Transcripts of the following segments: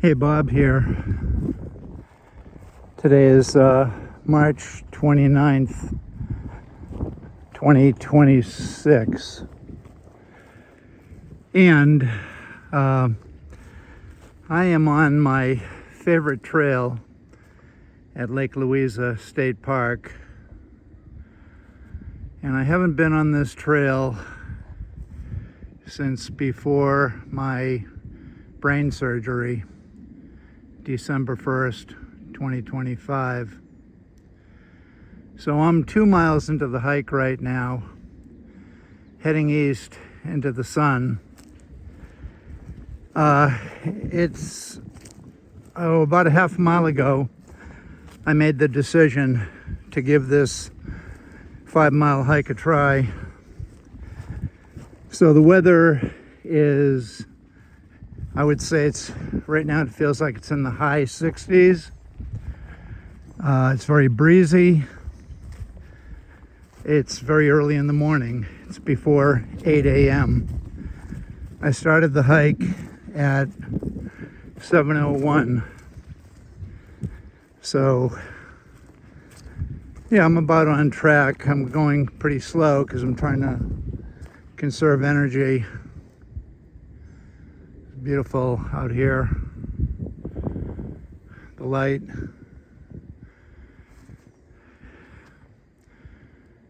Hey, Bob here. Today is March 29th, 2026. And I am on my favorite trail at Lake Louisa State Park. And I haven't been on this trail since before my brain surgery, December 1st, 2025. So I'm 2 miles into the hike right now, heading east into the sun. It's about a half mile ago, I made the decision to give this 5-mile hike a try. So the weather is, I would say it's, right now it feels like it's in the high 60s. It's very breezy. It's very early in the morning. It's before 8 a.m. I started the hike at 7:01. So yeah, I'm about on track. I'm going pretty slow because I'm trying to conserve energy. It's beautiful out here. The light.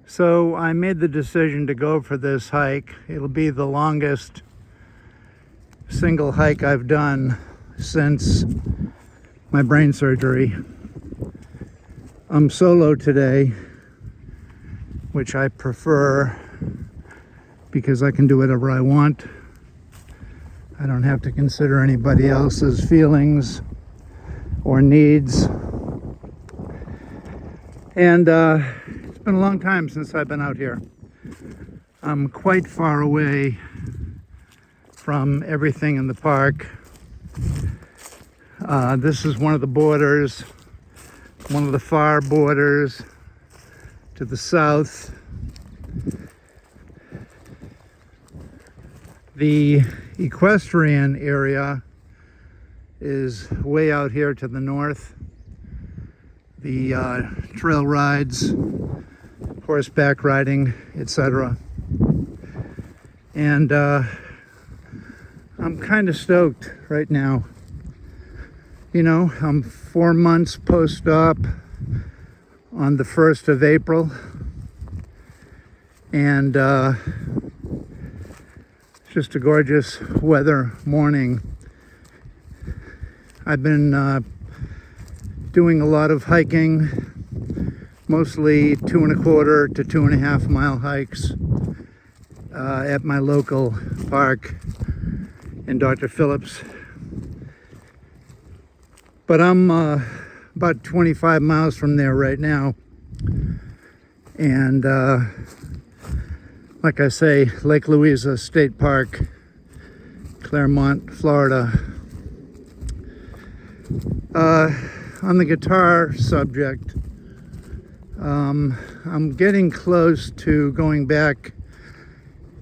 So I made the decision to go for this hike. It'll be the longest single hike I've done since my brain surgery. I'm solo today, which I prefer because I can do whatever I want. I don't have to consider anybody else's feelings or needs. And it's been a long time since I've been out here. I'm quite far away from everything in the park. This is one of the borders, one of the far borders to the south. The equestrian area is way out here to the north. The trail rides, horseback riding, etc. And I'm kind of stoked right now. You know, I'm 4 months post-op on the 1st of April. And it's just a gorgeous weather morning. I've been doing a lot of hiking, mostly 2.25 to 2.5 mile hikes at my local park in Dr. Phillips. But I'm about 25 miles from there right now. And like I say, Lake Louisa State Park, Claremont, Florida. On the guitar subject, I'm getting close to going back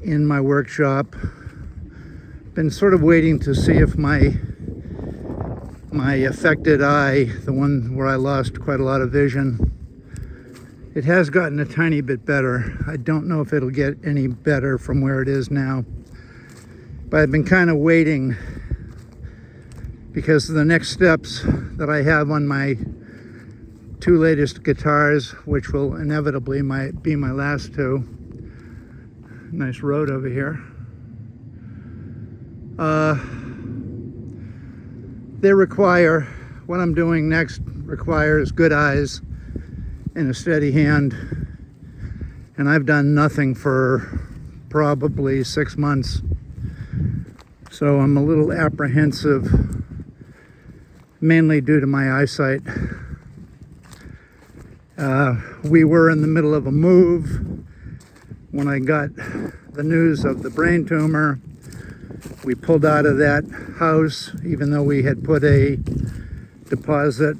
in my workshop. Been sort of waiting to see if my affected eye, the one where I lost quite a lot of vision, it has gotten a tiny bit better. I don't know if it'll get any better from where it is now, but I've been kind of waiting because the next steps that I have on my 2 latest guitars, which will inevitably be my last 2. Nice road over here. What I'm doing next requires good eyes and a steady hand. And I've done nothing for probably 6 months. So I'm a little apprehensive, mainly due to my eyesight. We were in the middle of a move when I got the news of the brain tumor. We pulled out of that house, even though we had put a deposit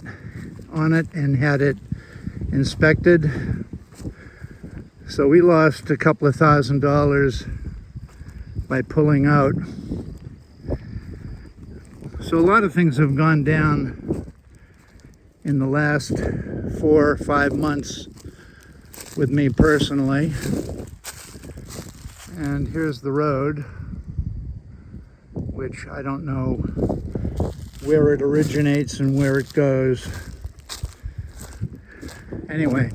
on it and had it inspected. So we lost a couple of $1,000 by pulling out. So a lot of things have gone down in the last 4 or 5 months with me personally. And here's the road, which I don't know where it originates and where it goes. Anyway,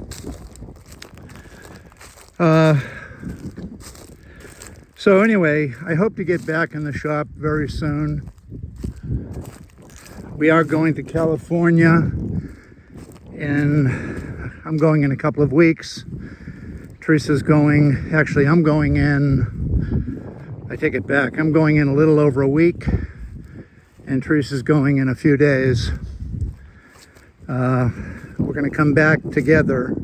so anyway, I hope to get back in the shop very soon. We are going to California, and I'm going in a couple of weeks. Teresa's going, actually I'm going in, I take it back, I'm going in a little over a week, and Teresa's going in a few days. We're going to come back together,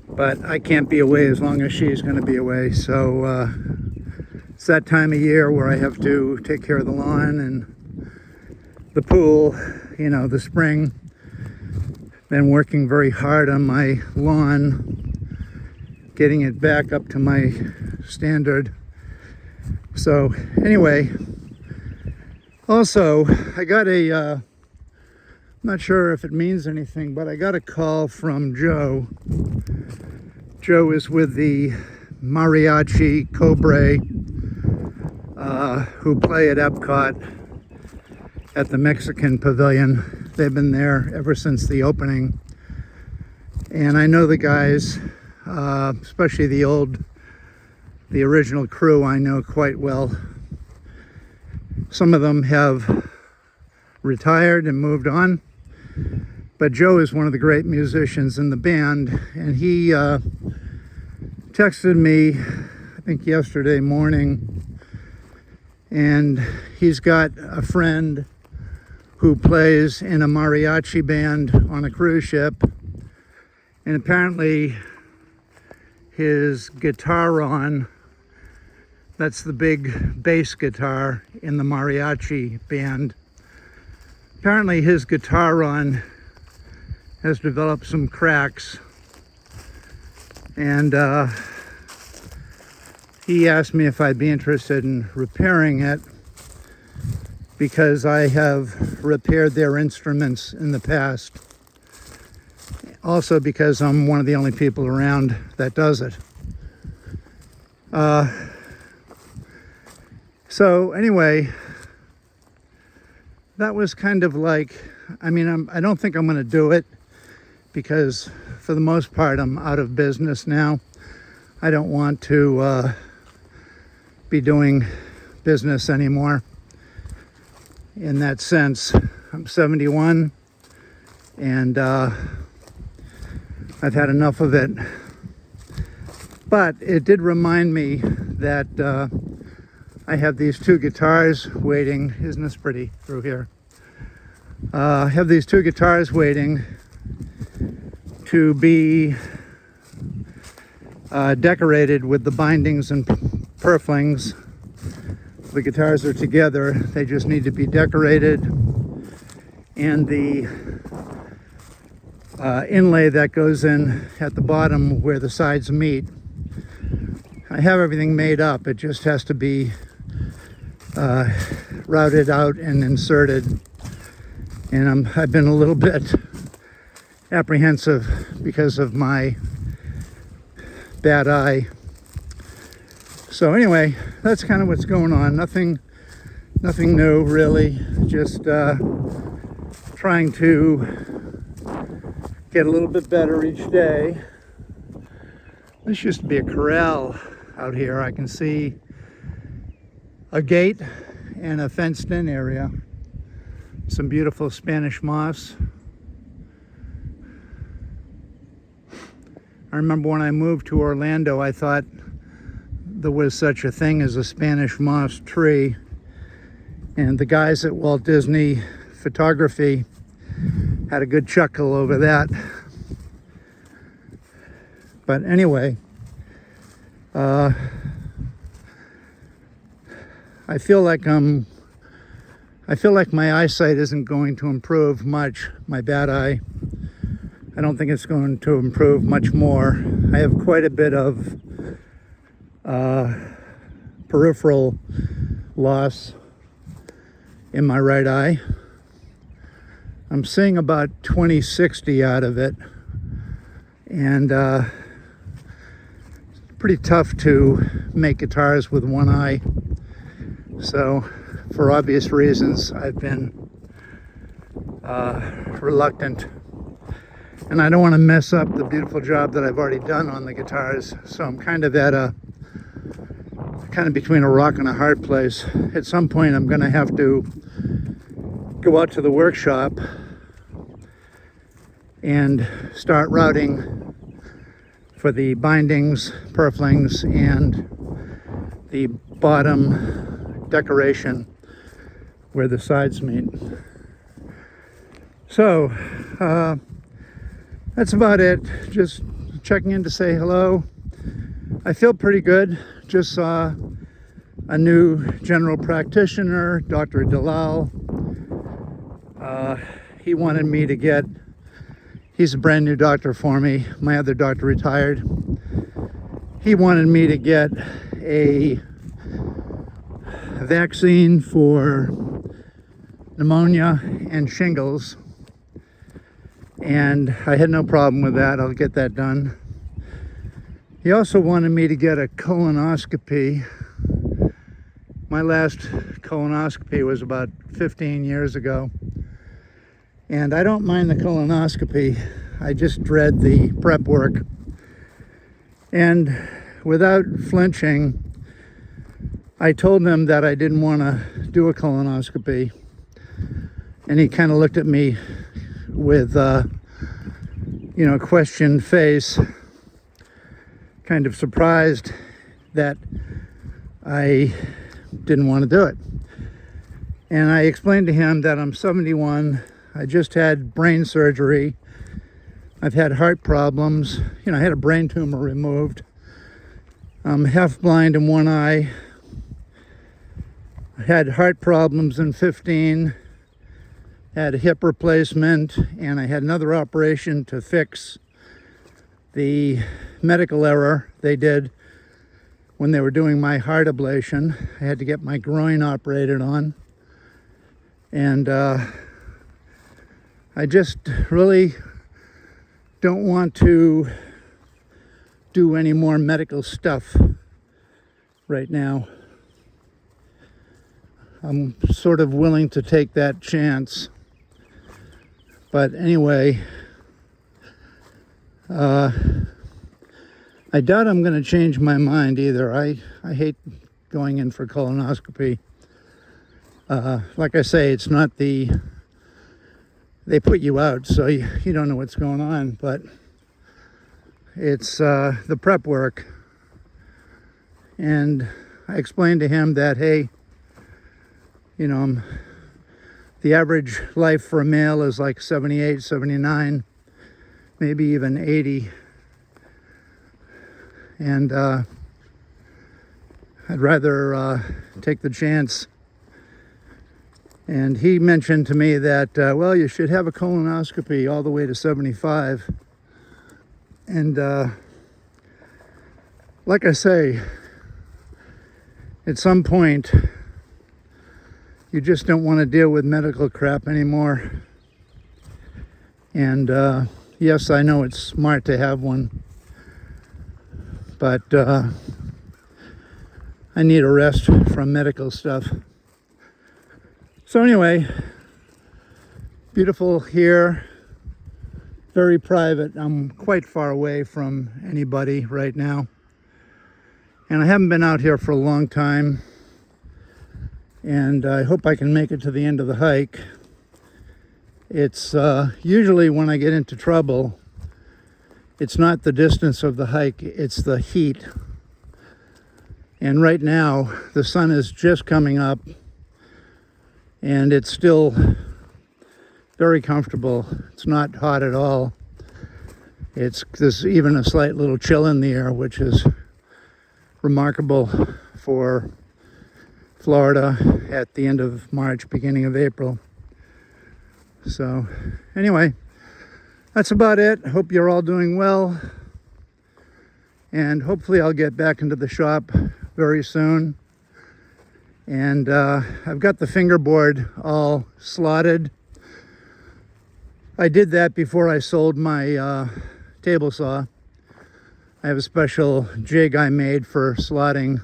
but I can't be away as long as she's going to be away. So it's that time of year where I have to take care of the lawn and the pool, you know, the spring. Been working very hard on my lawn, getting it back up to my standard. So anyway, also I got a I'm not sure if it means anything, but I got a call from Joe. Joe is with the Mariachi Cobre, who play at Epcot at the Mexican Pavilion. They've been there ever since the opening. And I know the guys, especially the original crew, I know quite well. Some of them have retired and moved on. But Joe is one of the great musicians in the band, and he texted me, I think yesterday morning, and he's got a friend who plays in a mariachi band on a cruise ship, and apparently his guitar, that's the big bass guitar in the mariachi band, apparently his guitar has developed some cracks, and he asked me if I'd be interested in repairing it, because I have repaired their instruments in the past. Also because I'm one of the only people around that does it. So anyway, that was kind of like, I mean, I don't think I'm going to do it, because for the most part I'm out of business now. I don't want to be doing business anymore in that sense. I'm 71, and I've had enough of it. But it did remind me that I have these 2 guitars waiting. Isn't this pretty through here? I have these 2 guitars waiting to be decorated with the bindings and purflings. The guitars are together, they just need to be decorated, and the inlay that goes in at the bottom where the sides meet, I have everything made up. It just has to be routed out and inserted, and I've been a little bit apprehensive because of my bad eye. So anyway, that's kind of what's going on. Nothing new really. Just trying to get a little bit better each day. This used to be a corral out here. I can see a gate and a fenced-in area. Some beautiful Spanish moss. I remember when I moved to Orlando, I thought there was such a thing as a Spanish moss tree, and the guys at Walt Disney Photography had a good chuckle over that. But anyway, I feel like my eyesight isn't going to improve much, my bad eye. I don't think it's going to improve much more. I have quite a bit of peripheral loss, in my right eye. I'm seeing about 20/60 out of it, and pretty tough to make guitars with one eye. So for obvious reasons, I've been reluctant, and I don't want to mess up the beautiful job that I've already done on the guitars. So I'm kind of between a rock and a hard place. At some point I'm going to have to go out to the workshop and start routing for the bindings, purflings, and the bottom decoration where the sides meet. So that's about it. Just checking in to say hello. I feel pretty good. Just saw a new general practitioner, Dr. Dalal. He wanted me to get, he's a brand new doctor for me. My other doctor retired. He wanted me to get a vaccine for pneumonia and shingles, and I had no problem with that. I'll get that done. He also wanted me to get a colonoscopy. My last colonoscopy was about 15 years ago, and I don't mind the colonoscopy. I just dread the prep work. And without flinching, I told him that I didn't want to do a colonoscopy, and he kind of looked at me with questioned face, kind of surprised that I didn't want to do it. And I explained to him that I'm 71, I just had brain surgery, I've had heart problems, I had a brain tumor removed, I'm half blind in one eye, I had heart problems in 15, had a hip replacement, and I had another operation to fix the medical error they did when they were doing my heart ablation. I had to get my groin operated on, and I just really don't want to do any more medical stuff right now. I'm sort of willing to take that chance. But anyway, I doubt I'm going to change my mind either. I hate going in for colonoscopy. Like I say, it's not they put you out, so you don't know what's going on, but it's the prep work. And I explained to him that, hey, the average life for a male is like 78, 79, maybe even 80. And I'd rather take the chance. And he mentioned to me that, well, you should have a colonoscopy all the way to 75. And like I say, at some point, you just don't want to deal with medical crap anymore. And yes, I know it's smart to have one, but I need a rest from medical stuff. So anyway, beautiful here, very private. I'm quite far away from anybody right now, and I haven't been out here for a long time, and I hope I can make it to the end of the hike. It's usually when I get into trouble, it's not the distance of the hike, it's the heat. And right now, the sun is just coming up, and it's still very comfortable. It's not hot at all. There's even a slight little chill in the air, which is remarkable for Florida at the end of March, beginning of April. So anyway, that's about it. Hope you're all doing well, and hopefully I'll get back into the shop very soon, And I've got the fingerboard all slotted. I did that before I sold my table saw. I have a special jig I made for slotting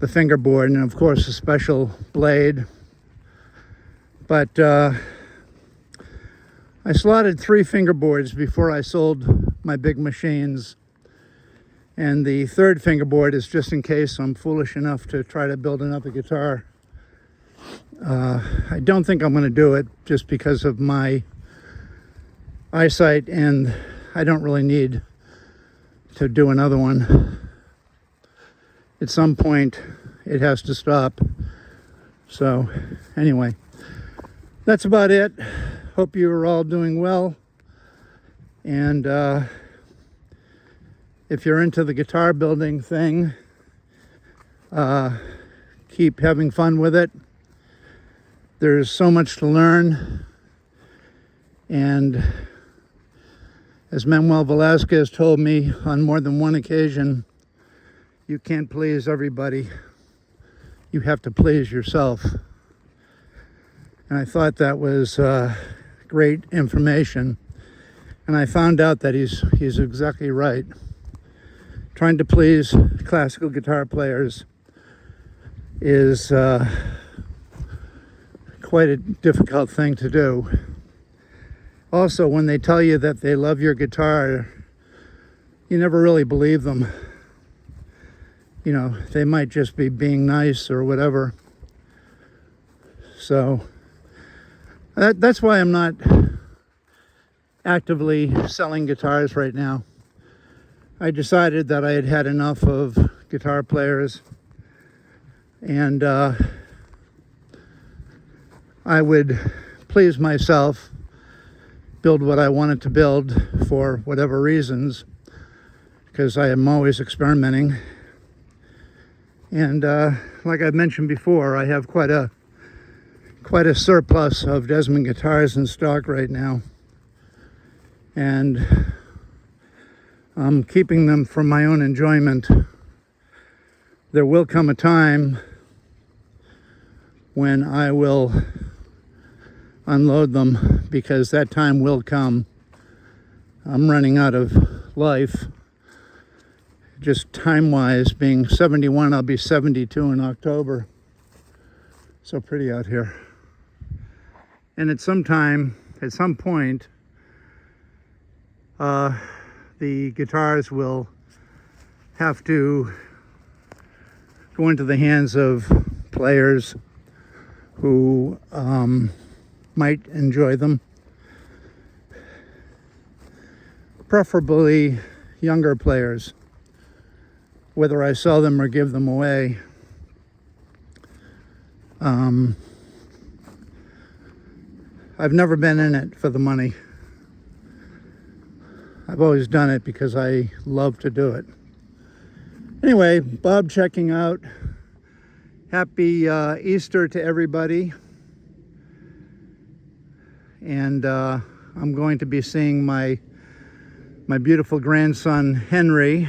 the fingerboard, and of course a special blade. But I slotted 3 fingerboards before I sold my big machines. And the 3rd fingerboard is just in case I'm foolish enough to try to build another guitar. I don't think I'm going to do it just because of my eyesight, and I don't really need to do another one. At some point it has to stop. So anyway, that's about it. Hope you are all doing well, and if you're into the guitar building thing, keep having fun with it. There's so much to learn, and as Manuel Velasquez told me on more than one occasion, you can't please everybody. You have to please yourself. And I thought that was great information. And I found out that he's exactly right. Trying to please classical guitar players is quite a difficult thing to do. Also, when they tell you that they love your guitar, you never really believe them. You know, they might just be being nice or whatever. So that's why I'm not actively selling guitars right now. I decided that I had had enough of guitar players, and I would please myself, build what I wanted to build for whatever reasons, because I am always experimenting. And like I mentioned before, I have quite a surplus of Desmond guitars in stock right now, and I'm keeping them for my own enjoyment. There will come a time when I will unload them, because that time will come. I'm running out of life. Just time-wise, being 71, I'll be 72 in October. So pretty out here. And at some point, the guitars will have to go into the hands of players who might enjoy them. Preferably younger players, whether I sell them or give them away. I've never been in it for the money. I've always done it because I love to do it. Anyway, Bob checking out. Happy Easter to everybody. And I'm going to be seeing my beautiful grandson Henry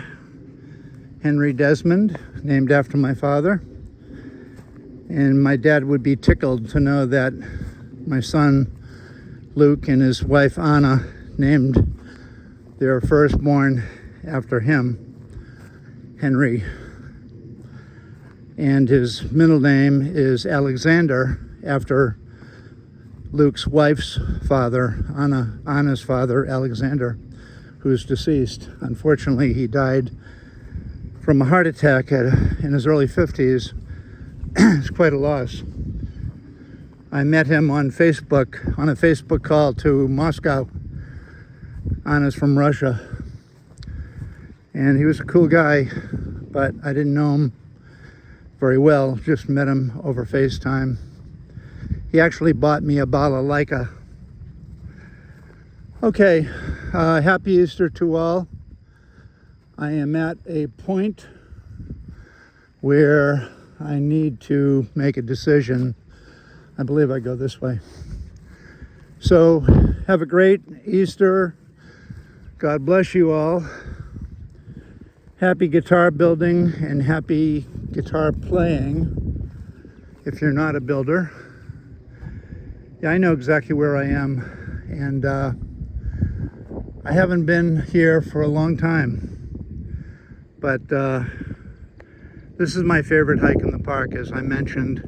Desmond, named after my father. And my dad would be tickled to know that my son Luke and his wife Anna named their firstborn after him, Henry. And his middle name is Alexander, after Luke's wife's father, Anna's father, Alexander, who's deceased. Unfortunately, he died from a heart attack in his early 50s. It's quite a loss. I met him on Facebook, on a Facebook call to Moscow. Anna's from Russia. And he was a cool guy, but I didn't know him very well, just met him over FaceTime. He actually bought me a balalaika. Okay, happy Easter to all. I am at a point where I need to make a decision. I believe I go this way. So have a great Easter. God bless you all. Happy guitar building and happy guitar playing. if you're not a builder. Yeah, I know exactly where I am, and I haven't been here for a long time, but this is my favorite hike in the park, as I mentioned.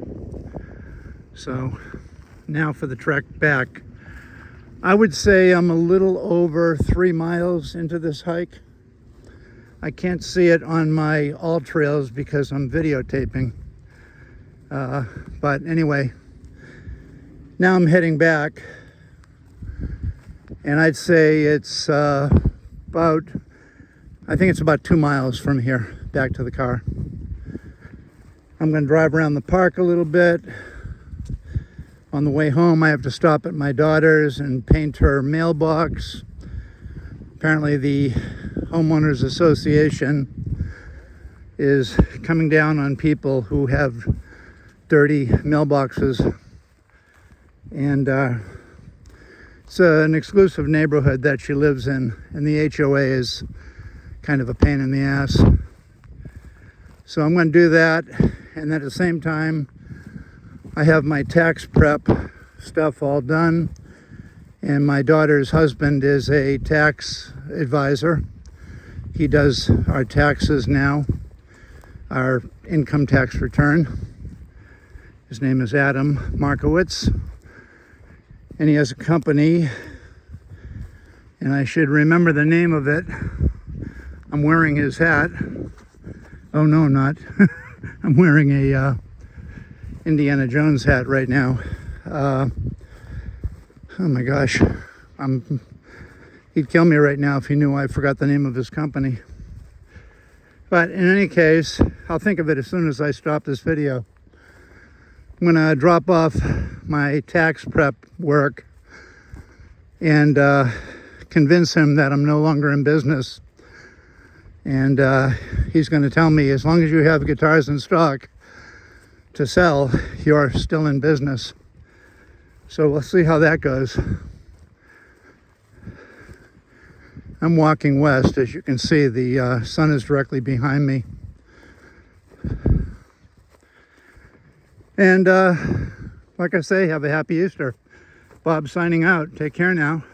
So now for the trek back. I would say I'm a little over 3 miles into this hike. I can't see it on my all trails because I'm videotaping. But anyway, now I'm heading back, and I'd say it's I think it's about 2 miles from here back to the car. I'm going to drive around the park a little bit. On the way home, I have to stop at my daughter's and paint her mailbox. Apparently the homeowners association is coming down on people who have dirty mailboxes, and it's an exclusive neighborhood that she lives in, and the HOA is kind of a pain in the ass. So I'm going to do that, and then at the same time I have my tax prep stuff all done, and my daughter's husband is a tax advisor. He does our taxes now, our income tax return. His name is Adam Markowitz, and he has a company, and I should remember the name of it. I'm wearing his hat. Oh no, not. I'm wearing a Indiana Jones hat right now. Oh my gosh, he'd kill me right now if he knew I forgot the name of his company. But in any case, I'll think of it as soon as I stop this video. I'm gonna drop off my tax prep work and convince him that I'm no longer in business. And he's gonna tell me, as long as you have guitars in stock to sell, you're still in business. So we'll see how that goes. I'm walking west. As you can see, the sun is directly behind me. And like I say, have a happy Easter. Bob signing out. Take care now.